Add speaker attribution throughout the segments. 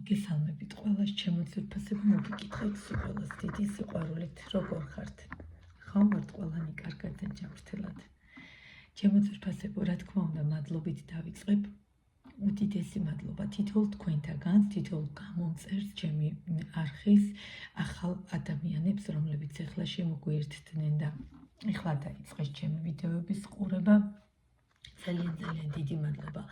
Speaker 1: გესალმებით ყველას, ჩემო ძვირფასებო, მოგიკითხეთ სიყვარულს დიდი სიყვარულით, როგორ ხართ? ხომ ვართ ყველანი კარგად და ჯანმრთელად? ჩემო ძვირფასებო, რა თქმა უნდა, მადლობით დავიწყებ. უდიდესი მადლობა თითოეულ თქვენთაგანს, თითოეულ გამომწერს ჩემი არხის ახალ ადამიანებს, რომლებიც ახლა შემოგვიერთდნენ და ახლა დაიწყეს ჩემი ვიდეოების ყურება. ძალიან დიდი მადლობა.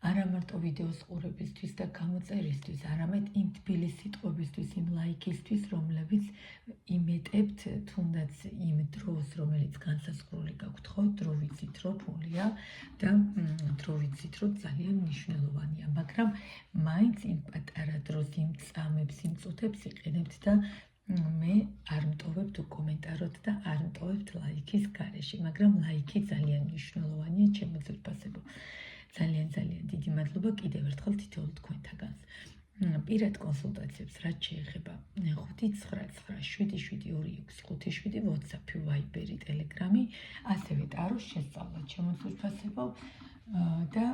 Speaker 1: არა მარტო ვიდეოს ყურებისთვის და გამოწერისთვის, არამედ იმ თბილი სიტყვებისთვის, იმ ლაიქისთვის, რომლებიც იმეტებთ თუნდაც იმ დროს, რომელიც განსაზღვრული გაქვთ, ხო, დრო ვიცით, რომ ფულია და დრო ვიცით, რომ ძალიან მნიშვნელოვანია, მაგრამ მაინც იმ პატარა დროს, იმ წამებს, იმ წუთებს იყენებთ და მე არ მტოვებთ კომენტაროთ და არ მტოვებთ ლაიქის გარეშე, მაგრამ ლაიქი ძალიან მნიშვნელოვანია, ჩემო ძვირფასებო. ძალიან დიდი მადლობა კიდევ ერთხელ თითოეულ თქვენთაგანს. პირად კონსულტაციებს რაც შეეხება 599772657 WhatsApp, Viber, Telegram, ასევე ტაროს შესწავლა ჩემო ძვირფასებო და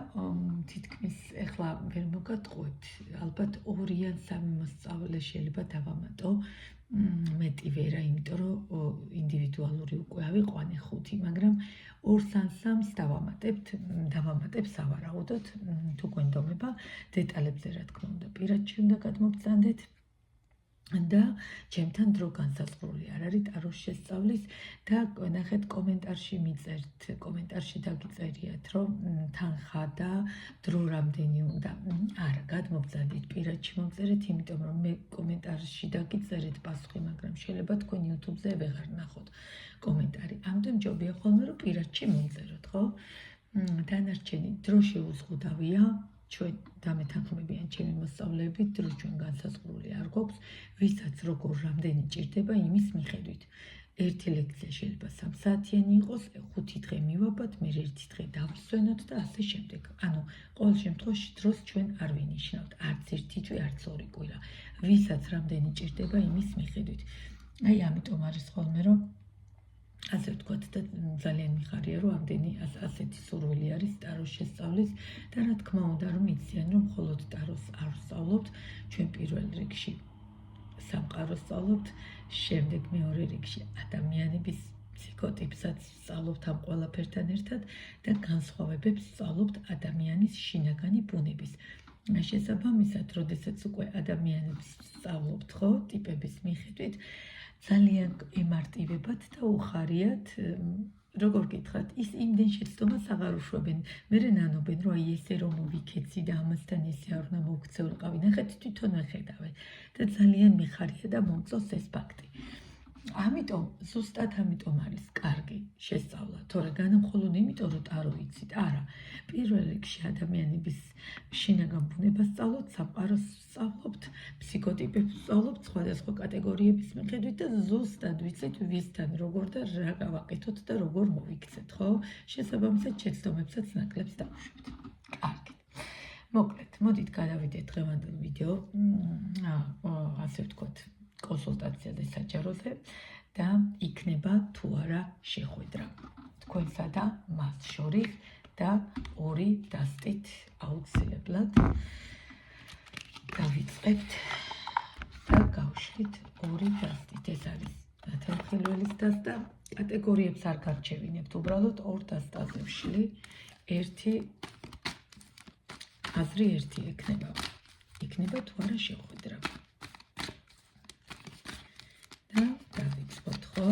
Speaker 1: თითქმის ახლა ვერ მოგატყუებთ, ალბათ 2 ან 3 მოსწავლე შეიძლება დავამატო. მეტი ვერა, იმიტომ რომ ინდივიდუალური უკვე ავიყვანე 5, მაგრამ 2 ან 3-ს დავამატებ სავარაუდოდ, თუ გვენდომება დეტალებზე რა თქმა უნდა პირადში უნდა გადმოგწანდეთ და ჩემთან დრო განსაზღვრული არ არის ტაროს შესწავლის და ნახეთ კომენტარში მიწერთ, კომენტარში დაგიწერიათ, რომ თანხა და დრო რამდენი უნდა. არა, გადმოგწანდით პირადში მომწერეთ, იმიტომ რომ მე კომენტარში დაგიწერეთ პასუხი, მაგრამ შეიძლება თქვენ YouTube-ზე ვეღარ ნახოთ კომენტარი. ამიტომ ჯობია ხოლმე რომ პირადში მომწეროთ, ხო? დანარჩენი დრო შეუზღუდავია. ჩვენ დამეთანხმებიან ჩემი მოსწავლეები, დრო ჩვენ განსაზღვრული არ გვაქვს, ვისაც როგორ რამდენი ჭირდება იმის მიხედვით. ერთი ლექცია შეიძლება 3 საათიანი იყოს, 5 დღე მივაბად, მე 1 დღე დავსვენოთ და ასე შემდეგ. ანუ ყოველ შემთხვევაში დროს ჩვენ არ ვინიშნავთ, არც 1 თვე, არც 2 კვირა. ვისაც რამდენი ჭირდება იმის მიხედვით. აი ამიტომ არის ხოლმე რომ ასე ვთქვათ და ძალიან მიხარია რომ ასეთი სურვილი არის ტაროს შესწავლის და რა თქმა უნდა რომ იციან რომ მხოლოდ ტაროს არ ვსწავლობთ, ჩვენ პირველ რიგში სამყაროს ვსწავლობთ, შემდეგ მეორე რიგში ადამიანების ფსიქოტიპსაც ვსწავლობთ ამ ყველაფერთან ერთად და განსხვავებებს ვსწავლობთ ადამიანის შინაგანი ბუნების. შესაბამისად, როდესაც უკვე ადამიანებს ვსწავლობთ, ხო, ტიპების მიხედვით, ძალიან ემარტივებათ და უხარიათ, როგორ გითხრათ, ის იმდენ შეცდომას აღარ უშვებენ. მერე ნანობენ, რომ აი ესე რომ მოვიქეცი და ამასთან ესე არ უნდა მოვქცეულიყავი. ნახეთ, თვითონ ვეხედავე და ძალიან მიხარია და მომწონს ეს ფაქტი. ამიტომ, ზუსტად ამიტომ არის კარგი შესწავლა, თორე განამხოლოდ იმიტომ, რომ ტარო იცით, არა. პირველ რიგში ადამიანების შინაგან ბუნებას სწავლობთ, სამყაროს სწავლობთ, ფსიქოტიპებს სწავლობთ, სხვადასხვა კატეგორიების მიხედვით და ზუსტად ვიცით, ვისთან როგორ და რა გავაკეთოთ და როგორ მოვიქცეთ, ხო? შესაბამისად, შეცდომებსაც ნაკლებს დავუშვებთ. კარგით. მოკლედ, მოდით გადავიდეთ დღევანდელ ვიდეო, ასე ვთქვათ, კონსულტაციაზე საჯაროზე და იქნება თუ არა შეხვედრა თქვენსა და მას შორის და 2 დასტით აუცილებლად დავიწყებთ და გავშლით 2 დასტით. ეს არის ნათელხილველის დასტა, კატეგორიებს არ გარჩევინებთ, უბრალოდ 2 დასტაზე ვშლი, ერთი აზრი ერთი იქნება თუ არა შეხვედრა. დავიწყოთ, ხო?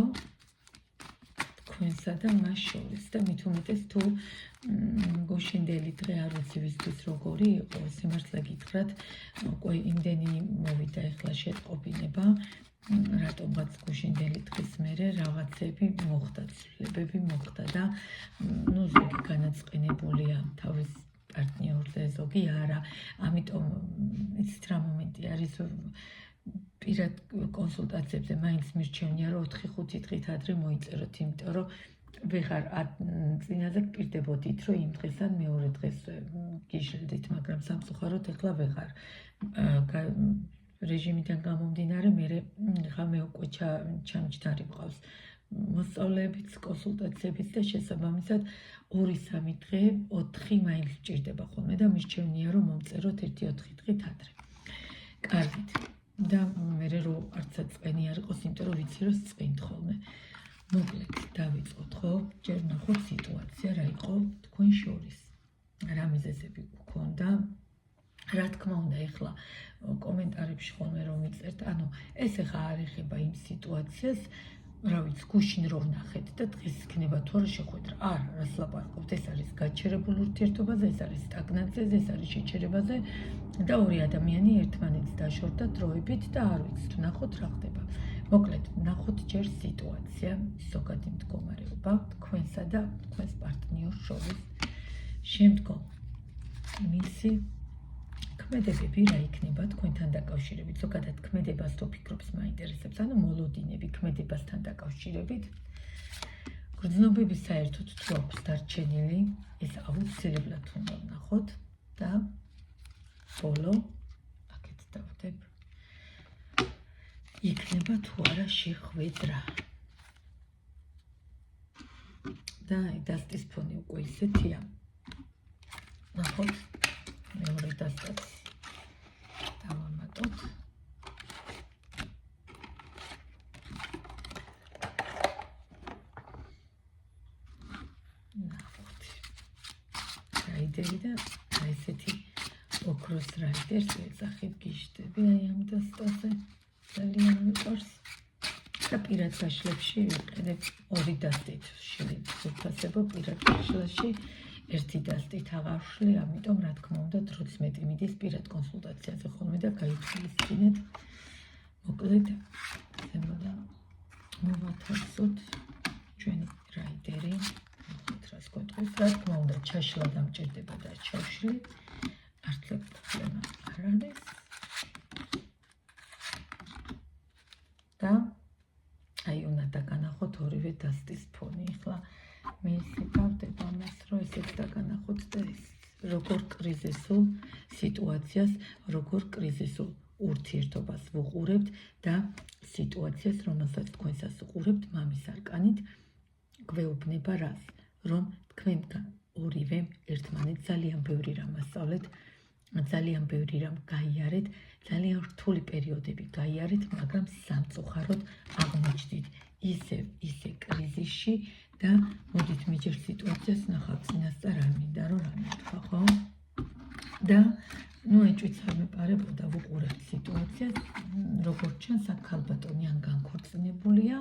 Speaker 1: თქვენსა და მას შორის და მით უმეტეს თუ გუშინდელი დღე არ ვიცი ვისთვის როგორი იყო, სიმართლე გითხრათ, უკვე იმდენი მოვიდა ახლა შეტყობინება, რატომღაც გუშინდელი დღის მერე რაღაცები მოხდა, ცვლილებები მოხდა და ზოგი განაწყენებულია თავის პარტნიორზე, ზოგი არა. ამიტომ იცით რა მომენტი არის, პირად კონსულტაციებზე მაინც მირჩევნია რომ 4-5 დღით ადრე მოიწეროთ, იმიტომ რომ ვეღარ წინაზე გპირდებოდით, რომ იმ დღეს ან მეორე დღეს გიშლდით, მაგრამ სამწუხაროდ ახლა ვეღარ. რეჟიმიდან გამომდინარე, მე უკვე ჩამჯდარი ვყავს მოსწავლეებიც, კონსულტაციებიც და შესაბამისად 2-3 დღე, 4 მაინც გჭირდება ხოლმე და მირჩევნია რომ მომწეროთ 1-4 დღით ადრე. კარგით. და მე რო არცაც წვენი არ იყოს, იმიტომ რომ ვიცი რომ წვენთ ხოლმე. მოკლედ დავიწყოთ, ხო? ჯერ ნახოთ სიტუაცია რა იყო თქვენ შორის. რა მიზეზები გქონდა? რა თქმა უნდა, ეხლა კომენტარებში ხოლმე რომ მიწერთ, ანუ ეს ეხლა არ ეხება იმ სიტუაციას, რა ვიცი, გუშინ რო ვნახეთ და დღეს იქნება თუ არა შეხვედრა. არა, რას ლაპარაკობთ, ეს არის გაჩერებულ ურთიერთობაზე, ეს არის სტაგნაციაზე, ეს არის შეჩერებაზე და ორი ადამიანი ერთმანეთს დაშორდა დროებით და არ ვიცით, ნახოთ რა ხდება. მოკლედ, ნახოთ ჯერ სიტუაცია, ზოგადი მდგომარეობა თქვენსა და თქვენს პარტნიორს შორის. შემდგომ მისი ქმედებები რა იქნება თქვენთან დაკავშირებით, ზოგადად ქმედებას თუ ფიქრობს მაინტერესებს, ანუ მოლოდინები ქმედებასთან დაკავშირებით. გრძნობები საერთოდ თუ აქვს დარჩენილი, ეს აუცილებლად უნდა ვნახოთ და ბოლო აქეთ დავდებ. იქნება თუ არა შეხვედრა. და დასტის ფონი უკვე ისეთია. ნახოთ მეორე დასტაც დავამატოთ. ნახოთ. რაიდერი და ესეთი ოქროს რაიდერს ეძახით გიშდები აი ამ დასტაზე. ძალიან მიყვარს. და პირად გაშლებში ვიყენებ ორი დასტით. შეფასება პირად გაშლაში ერთი დასტით აღავშლი, ამიტომ რა თქმა უნდა დროც მეტი მიდის პირად კონსულტაციაზე ხოლმე და გაითვალისწინეთ. მოკლედ ზემოდან მოვათავსოთ ჩვენი რაიდერი. ნახოთ რას გვეტყვის. რა თქმა უნდა ჩაშლა დამჭირდება და ჩავშლი. არც პრობლემა არ არის. და აი უნდა დაგანახოთ ორივე დასტის ფონი. ახლა მე ისევ ამას რომ ესეც დაგანახოთ და ეს როგორ კრიზისულ სიტუაციას, როგორ კრიზისულ ურთიერთობას ვუყურებთ და სიტუაციას, რომელსაც თქვენსაც უყურებთ მამის არკანით, გვეუბნება რას, რომ თქვენგან ორივემ ერთმანეთს ძალიან ბევრი რამ ასწავლეთ, ძალიან ბევრი რამ გაიარეთ, ძალიან რთული პერიოდები გაიარეთ, მაგრამ სამწუხაროდ აღმოჩნდით ისე კრიზისში და მოდით მიჯერ სიტუაციას ნახავთ წინასწარ არ მინდა რომ რა მეთქვა, ხო? და ეჭვიც არ მეპარებოდა ვუყურებთ სიტუაციას, როგორც ჩანს აქ ქალბატონი ან განქორწინებულია,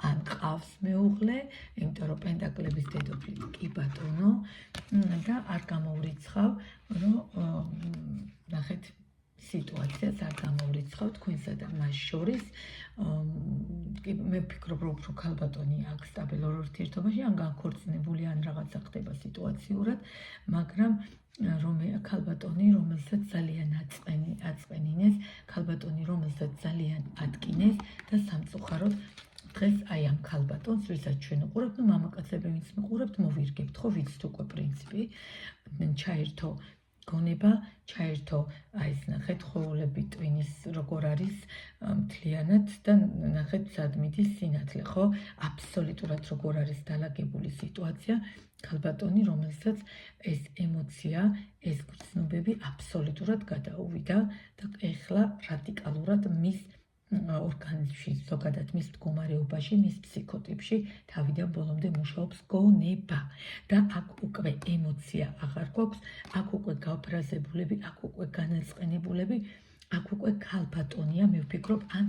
Speaker 1: ან ყავს მეუღლე, იმიტომ რომ პენტაკლების დედოფლი კი ბატონო და არ გამოვრიცხავ, რომ ნახეთ სიტუაციას არ გამოვრიცხავ თქვენსა და მას შორის. მე ვფიქრობ, რომ უფრო ქალბატონი აქ სტაბილურ ურთიერთობაში, ან განქორწინებული, ან რაღაცა ხდება სიტუაციურად, მაგრამ ქალბატონი, რომელსაც ძალიან აწყვენინეს, ქალბატონი, რომელსაც ძალიან ატკინეს და სამწუხაროდ დღეს აი ამ ქალბატონს, ვისაც ჩვენ უყურებთ, მამაკაცები ვინც მიყურებთ, მოვირგებთ, ხო, ვიცით უკვე პრინციპი, ჩაერთო გონება, ჩაერთო აი ეს ნახეთ ხოვლები ტვინის როგორ არის მთლიანად და ნახეთ სად მიდის სინათლე, ხო? აბსოლუტურად როგორ არის დალაგებული სიტუაცია, ქალბატონი, რომელსაც ეს ემოცია, ეს გრძნობები აბსოლუტურად გადაუვიდა და ეხლა რადიკალურად მის ორგანიზმში, ზოგადად მის მდგომარეობაში, მის ფსიქოტიპში თავიდან ბოლომდე მუშაობს გონება და აქ უკვე ემოცია აღარ გვაქვს, აქ უკვე გავფრაზებულები, აქ უკვე განაწყენებულები, აქ უკვე ქალბატონია, მე ვფიქრობ, ან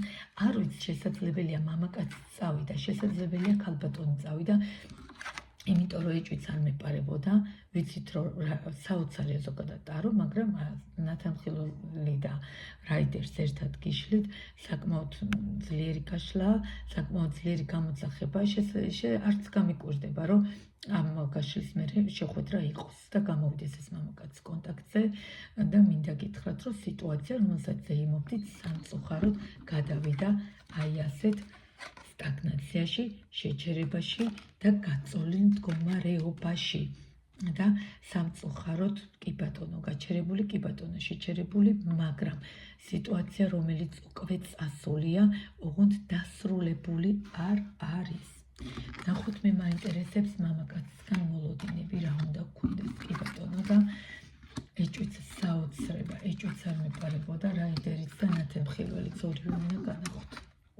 Speaker 1: არ ვიცი, შესაძლებელია მამაკაცი წავიდა, შესაძლებელია ქალბატონი წავიდა, იმიტომ რომ ეჭვიც არ მეპარებოდა, ვიცით რომ საოცარია ზოგადად ტარო, მაგრამ ნათანხილული და რაიდერს ერთად გიშლით, საკმაოდ ძლიერი გაშლა, საკმაოდ ძლიერი გამოძახება, არც გამიკვირდება, რომ ამ გაშლის მერე შეხვედრა იყოს და გამოვიდეს ეს მამაკაცი კონტაქტზე და მინდა გითხრათ, რომ სიტუაცია, რომელსაც ზეიმობდით, სამწუხაროდ გადავიდა აი ასეთ სტაგნაციაში, შეჩერებაში და გაწოლილ მდგომარეობაში. და სამწუხაროდ კი ბატონო გაჩერებული, კი ბატონო შეჩერებული, მაგრამ სიტუაცია, რომელიც უკვე წასულია, ოღონდ დასრულებული არ არის. ნახოთ, მე მაინტერესებს მამაკაცისგან მოლოდინები რა უნდა გქონდეს, კი ბატონო და ეჭვიც საოცრება, ეჭვიც არ მეპარებოდა რაიდერიც და ნათემხილველიც ორივე უნდა განახოთ.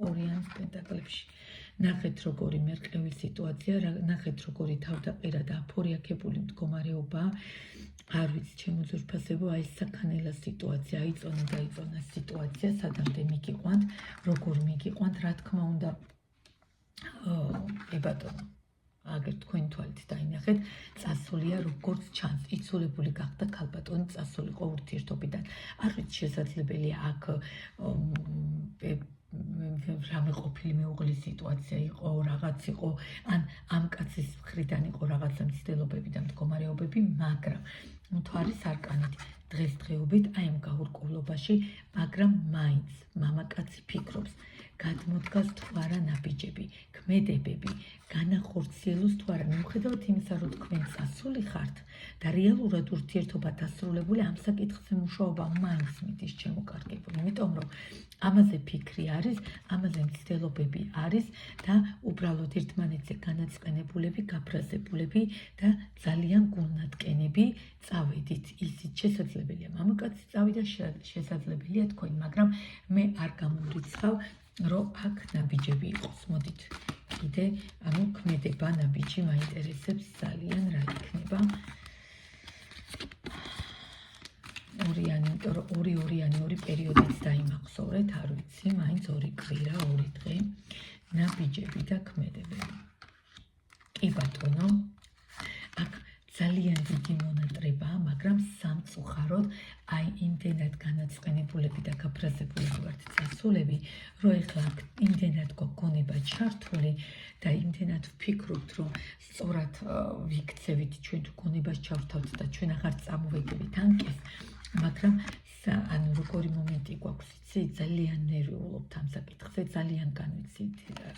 Speaker 1: ორიანის პენტაკლებში. ნახეთ როგორი მერყევი სიტუაცია, ნახეთ როგორი თავდაყირა და აფორიაქებული მდგომარეობა. არ ვიცი, ჩემო ძვირფასებო, აი საქანელა სიტუაცია, აიწონა სიტუაცია, სადამდე მიგიყვანთ, როგორ მიგიყვანთ, რა თქმა უნდა, ბატონო. აგერ თქვენი თვალით დაინახეთ, წასულია როგორც ჩანს, იცოლებული გახდა ქალბატონი, წასულიყო ურთიერთობიდან. არ ვიცი, შესაძლებელია აქ რამე ყოფილი მეუღლის სიტუაცია იყო, რაღაც იყო, ან ამ კაცის მხრიდან იყო რაღაცა მცდელობები და მდგომარეობები, მაგრამ მთვარის არკანით დღესდღეობით აი ამ გაურკვევლობაში, მაგრამ მაინც მამაკაცი ფიქრობს, გადმოდგას თუ არა ნაბიჯები, ქმედებები, განახორციელოს თუ არა, მიუხედავად იმისა, რომ თქვენ წასული ხართ და რეალურად ურთიერთობა დასრულებული, ამ საკითხზე მუშაობა მაინც მიდის შემოკარგებული, იმიტომ რომ ამაზე ფიქრი არის, ამაზე მცდელობები არის და უბრალოდ ერთმანეთზე განაწყენებულები, გაფრაზებულები და ძალიან გულნატკენები წავედით. ისიც შესაძლებელია მამაკაცი წავიდა, შესაძლებელია თქვენ, მაგრამ მე არ გამომრიცხავ, რომ აქ ნაბიჯები იყოს. მოდით, კიდე, ანუ ქმედება ნაბიჯი მაინტერესებს ძალიან რა იქნება. ორიანი, იმიტომ რომ ორი პერიოდიც დაიმახსოვრეთ, არ ვიცი, მაინც ორი კვირა, ორი დღე, ნაბიჯები და ქმედებები. კი ბატონო, აქ ძალიან დიდი მონატრებაა, მაგრამ სამწუხაროდ აი იმდენად განაწყენებულები და გაფრაზებულები ვართ წასულები, რომ ეხლა იმდენად გქონება ჩართული და იმდენად ვფიქრობთ, რომ სწორად ვიქცევით ჩვენ თუ გონებას ჩავრთავთ და ჩვენ აღარ წამოვედებით ანკეს, მაგრამ ანუ როგორი მომენტი გვაქვს, იცი, ძალიან ნერვიულობთ ამ საკითხზე, ძალიან განვიცით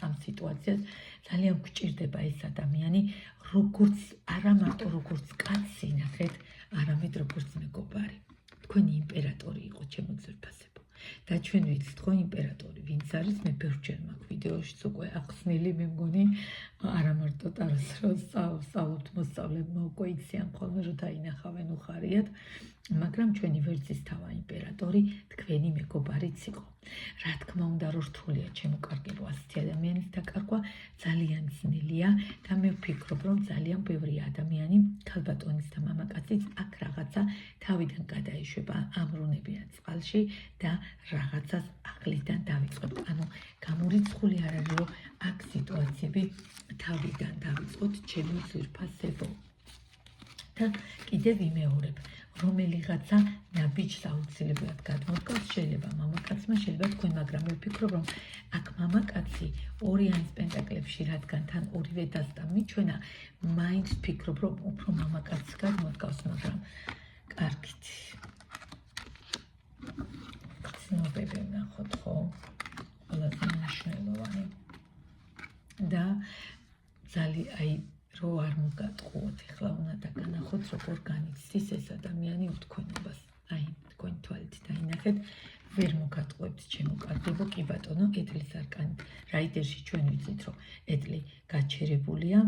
Speaker 1: ამ სიტუაციას, ძალიან გვჭირდება ეს ადამიანი, როგორც არა მარტო როგორც კაცი ნახეთ, არამედ როგორც მეგობარი. თქვენი იმპერატორი იყო, ჩემო ძვირფასებო. და ჩვენ ვიცით ხო იმპერატორი ვინც არის, მე ბევრჯერ მაქვს ვიდეოშიც უკვე ახსნილი, მე მგონი არა მარტო ტაროს რო სწავლობთ მოსწავლებმა უკვე იციან ხოლმე რომ დაინახავენ უხარიათ, მაგრამ ჩვენი ვერძის თავა იმპერატორი თქვენი მეგობარიც იყო. რა თქმა უნდა, რომ რთულია შემოკარგება ასეთი ადამიანის დაკარგვა, ძალიან ძნელია და მე ვფიქრობ, რომ ძალიან ბევრი ადამიანი, ქალბატონის და მამაკაცის აქ რაღაცა თავიდან გადაეშვება, ამრუნებიან წყალში და რაღაცას ახლიდან დავიწყებთ. ანუ გამორიცხული არ არის, რომ აქ სიტუაციები თავიდან დავიწყოთ, ჩემი ძვირფასებო. და კიდევ ვიმეორებ, რომელიღაცა ნაბიჯს აუცილებლად გადმოდგავს, შეიძლება მამაკაცმა, შეიძლება თქვენ, მაგრამ მე ვფიქრობ, რომ აქ მამაკაცი ორიანის პენტაკლებში, რადგან თან ორივე დასტა მიჩვენა, მაინც ვფიქრობ, რომ უფრო მამაკაცს გადმოდგავს, მაგრამ კარგით. გრძნობები ვნახოთ, ხო? ყველაზე მნიშვნელოვანი. და ძალიან აი რო არ მოგატყუოთ, ეხლა უნდა დაგანახოთ, როგორ განიცდის ეს ადამიანი უთქვენებას. აი, თქვენი თვალით დაინახეთ, ვერ მოგატყუებთ შემოკარგებო, კი ბატონო, ეტლის არკანი. რაიდერში ჩვენ ვიცით, რომ ეტლი გაჩერებულია,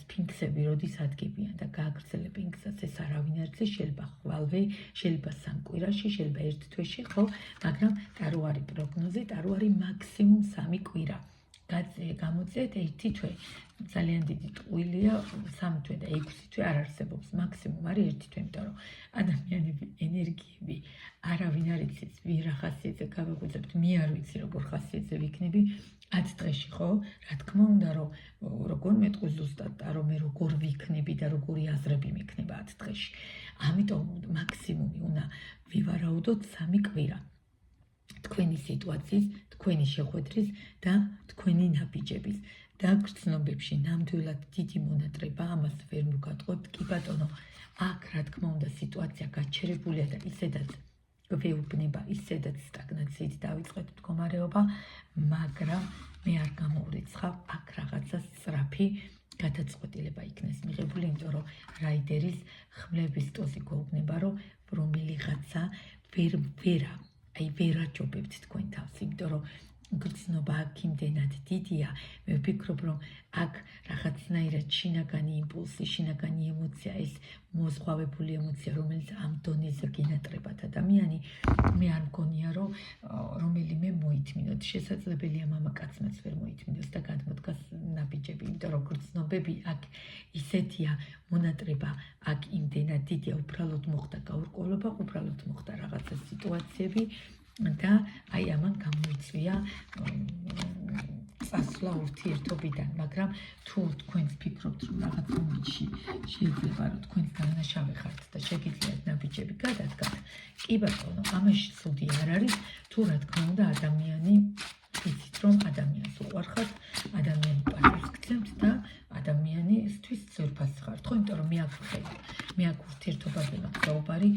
Speaker 1: სფინქსები როდის ადგებიან და გააგრძელებენ გზას, ეს არავინ არ იცის, შეიძლება ხვალვე, შეიძლება სამ კვირაში, შეიძლება ერთ თვეში, ხო, მაგრამ ტარო არის პროგნოზი, ტარო არის მაქსიმუმ 3 კვირა. გამოწიეთ 1 თვე. ძალიან დიდი ტყუილია, 3 თვე და 6 თვე არ არსებობს, მაქსიმუმ არის 1 თვე, იმიტომ რომ ადამიანები, ენერგიები, არავინ არ იცის, ვინ რა ხასიათზე გავაგვიძებთ, მე არ ვიცი როგორ ხასიათზე ვიქნები 10 დღეში, ხო? რა თქმა უნდა, რომ როგორ მეტყვი ზუსტად და რომ მე როგორ ვიქნები და როგორი აზრები მექნება 10 დღეში. ამიტომ მაქსიმუმი უნდა ვივარაუდოთ 3 კვირა. თქვენი სიტუაციის, თქვენი შეხვედრის და თქვენი ნაბიჯების და გრძნობებში ნამდვილად დიდი მონატრება, ამას ვერ მოგატყუებთ, კი ბატონო, აქ რა თქმა უნდა სიტუაცია გაჩერებულია და ისედაც გვეუბნება, ისედაც სტაგნაციით დავიწყეთ მდგომარეობა, მაგრამ მე არ გამოვრიცხავ, აქ რაღაცა სწრაფი გადაწყვეტილება იქნეს მიღებული, იმიტომ რომ რაიდერის ხმლების ტოზი გვეუბნება, რომ რომელიღაცა ვერ აჯობებთ თქვენ თავს, იმიტომ რომ გრძნობა აქ იმდენად დიდია, მე ვფიქრობ, რომ აქ რაღაცნაირად შინაგანი იმპულსი, შინაგანი ემოცია, ეს მოზღვავებული ემოცია, რომელიც ამ დონეზე გენატრებათ ადამიანი, მე არ მგონია, რომ რომელიმე მოითმინოთ. შესაძლებელია მამაკაცმაც ვერ მოითმინოს და გადმოდგას ნაბიჯები, იმიტომ რომ გრძნობები აქ ისეთია, მონატრება აქ იმდენად დიდია, უბრალოდ მოხდა გაურკვევლობა, უბრალოდ მოხდა რაღაცა სიტუაციები და აი ამან გამოიწვია წასვლა ურთიერთობიდან, მაგრამ თუ თქვენს ფიქრობთ, რომ რაღაც მომენტში შეიძლება რომ თქვენ განაშავე ხართ და შეგიძლიათ ნაბიჯები გადადგათ, კი ბატონო, ამაში ცუდი არ არის, თუ რა თქმა უნდა ადამიანი იცით, რომ ადამიანს უყვარხართ, ადამიანი პარტნიორს გცემთ და ადამიანისთვის ძვირფასი ხართ, ხო, იმიტომ რომ მე აქ ვხედავ, მე აქ ურთიერთობაზე მაქვს საუბარი,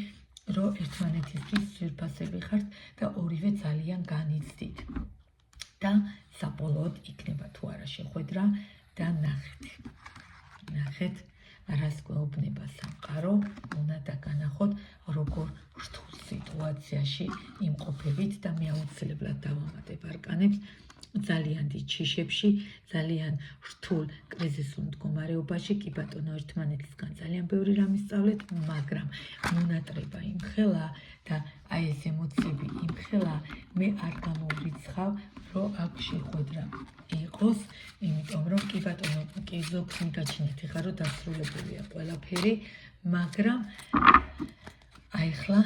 Speaker 1: რომ ერთმანეთისთვის ძვირფასები ხართ და ორივე ძალიან განიცდით. და საბოლოოდ იქნება თუ არა შეხვედრა და ნახეთ, რას გვეუბნება სამყარო, უნდა დაგანახოთ, როგორ რთულ სიტუაციაში იმყოფებით და მე აუცილებლად დავამატებ არკანებს, ძალიან დიდ შიშებში, ძალიან რთულ კრიზისულ მდგომარეობაში, კი ბატონო, ერთმანეთისგან ძალიან ბევრი რამ ისწავლეთ, მაგრამ მონატრება იმხელა და აი ეს ემოციები იმხელა, მე არ გამოვრიცხავ, რომ აქ შეხვედრა იყოს, იმიტომ რომ კი ბატონო, კი ზოგს მიგაჩნიათ ეხლა, რომ დასრულებულია ყველაფერი, მაგრამ აიხლა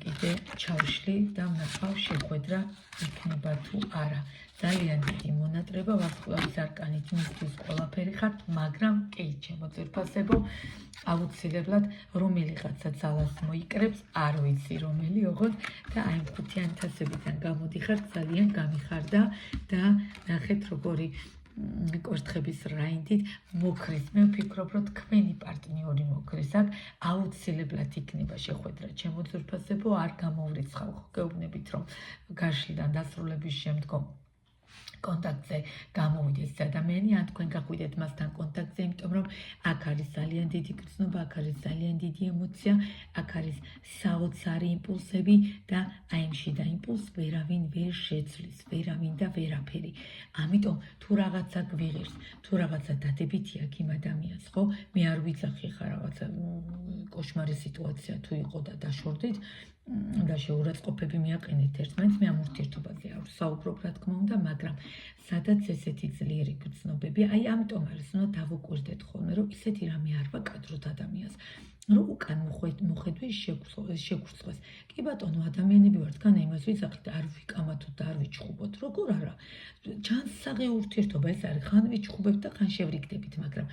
Speaker 1: კიდე ჩავშლი და ვნახავ შეხვედრა იქნება თუ არა. ძალიან დიდი მონატრება, ვარსკვლავის არკანით მისთვის ყველაფერი ხართ, მაგრამ კი, ჩემო ძვირფასებო, აუცილებლად რომელიღაცა ძალას მოიკრებს, არ ვიცი რომელი, ოღონდ და აი ხუთიან თასებიდან გამოდიხართ, ძალიან გამიხარდა და ნახეთ როგორი კვერთხების რაინდით მოქრის. მე ვფიქრობ, რომ თქვენი პარტნიორი მოქრის აქ, აუცილებლად იქნება შეხვედრა. ჩემო ძვირფასებო, არ გამოვრიცხავ, ხო გეუბნებით, რომ გაშლიდან დასრულების შემდგომ კონტაქტზე გამოვიდეს ადამიანი, ან თქვენ გაგვიდეთ მასთან კონტაქტზე, იმიტომ რომ აქ არის ძალიან დიდი გრძნობა, აქ არის ძალიან დიდი ემოცია, აქ არის საოცარი იმპულსები და აი ამ შიდა იმპულსს ვერავინ ვერ შეცვლის, ვერავინ და ვერაფერი. ამიტომ თუ რაღაცა გვიღირს, თუ რაღაცა დადებითი აქ იმ ადამიანს, ხო? მე არ ვიცახი ხა რაღაცა კოშმარი სიტუაცია თუ იყო და დაშორდით და შეურაცხყოფები მიაყენეთ ერთმანეთს, მე ამ ურთიერთობაზე არ ვსაუბრობ, რა თქმა უნდა, მაგრამ სადაც ესეთი ძლიერი გრძნობები, აი ამიტომ არის, უნდა დავუკვირდეთ ხოლმე, რომ ისეთი რამე არ ვაკადროთ ადამიანს, რომ უკან მოხედვის შეგვრცხვას. კი ბატონო, ადამიანები ვართ, განა იმას ვიცახით, არ ვიკამათოთ და არ ვიჩხუბოთ, როგორ არა? ჯანსაღი ურთიერთობა ეს არის, ხან ვიჩხუბებთ და ხან შევრიგდებით, მაგრამ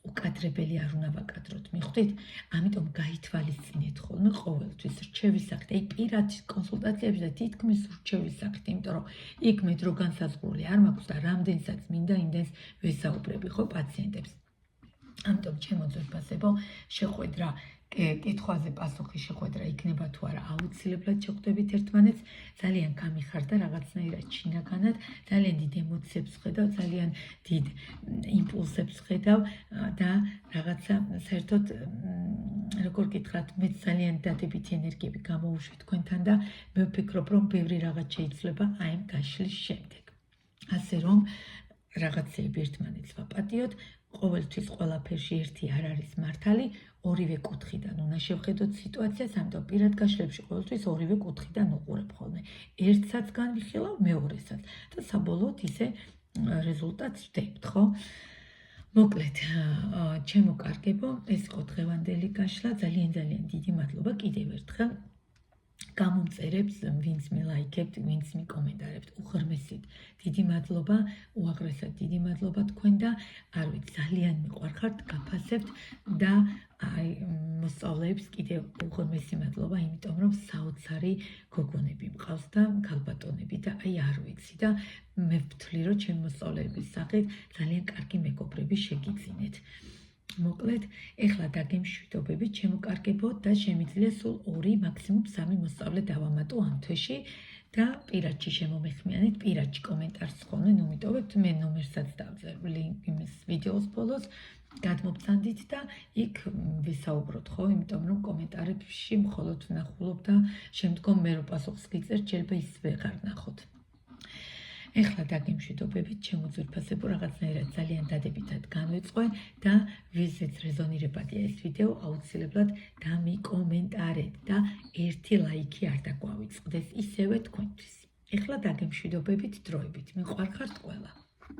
Speaker 1: უკადრებელი არ უნდა ვაკადროთ, მიხვდით? ამიტომ გაითვალისწინეთ ხოლმე ყოველთვის რჩევის სახით, აი პირად კონსულტაციებში და თითქმის რჩევის სახით, იმიტომ რომ იქ მე დრო განსაზღვრული არ მაქვს და რამდენსაც მინდა იმდენს ვესაუბრები ხო პაციენტებს. ამიტომ ჩემო ძვირფასებო, შეხვედრა კითხვაზე პასუხი შეხვედრა იქნება თუ არა, აუცილებლად შეხვდებით ერთმანეთს, ძალიან გამიხარდა რაღაცნაირად შინაგანად, ძალიან დიდ ემოციებს ხედავ, ძალიან დიდ იმპულსებს ხედავ და რაღაცა საერთოდ როგორ გითხრათ, მე ძალიან დადებითი ენერგიები გამოუშვი თქვენთან და მე ვფიქრობ, რომ ბევრი რაღაც შეიძლება აი ამ გაშლის შემდეგ. ასე რომ რაღაცეები ერთმანეთს ვაპატიოთ, ყოველთვის ყველაფერში ერთი არ არის მართალი, ორივე კუთხიდან უნდა შევხედოთ სიტუაციას, ამიტომ პირად გაშლებში ყოველთვის ორივე კუთხიდან უყურებ ხოლმე. ერთსაც განვიხილავ, მეორესაც და საბოლოოდ ისე რეზულტატს ვდებთ, ხო? მოკლედ, ჩემო კარგებო, ეს იყო დღევანდელი გაშლა, ძალიან დიდი მადლობა კიდევ ერთხელ. გამომწერებს, ვინც მილაიქებთ, ვინც მიკომენტარებთ, უღრმესით დიდი მადლობა, უაღრესად დიდი მადლობა თქვენ და არ ვიცი, ძალიან მიყვარხართ, გაფასებთ და აი მოსწავლეებს კიდევ უღრმესი მადლობა, იმიტომ რომ საოცარი გოგონები მყავს და ქალბატონები და აი არ ვიცი და მე ვთვლი, რომ ჩემი მოსწავლეების სახით ძალიან კარგი მეგობრები შეგიძინეთ. მოკლედ, ეხლა დაგემშვიდობებით, ჩემო კარგებო და შემიძლია სულ 2, მაქსიმუმ 3 მოსწავლე დავამატო ამ თვეში და პირადში შემომეხმიანეთ, პირადში კომენტარს ხოლმე ნომიტოვებთ, მე ნომერსაც დავწერთ იმის ვიდეოს ბოლოს, გადმობწანდით და იქ ვისაუბროთ, ხო, იმიტომ რომ კომენტარებში მხოლოდ ვნახულობ და შემდგომ მე რო პასუხს გიწერთ, შეიძლება ის ვეღარ ნახოთ. ეხლა დაგემშვიდობებით, ჩემო ძვირფასებო, რაღაცნაირად ძალიან დადებითად განვეწყვე და ვიზეც რეზონირებადია ეს ვიდეო, აუცილებლად დამიკომენტარეთ და ერთი ლაიქი არ დაგვავიწყდეს, ისევე თქვენთვის. ეხლა დაგემშვიდობებით დროებით, მიყვარხართ ყველა.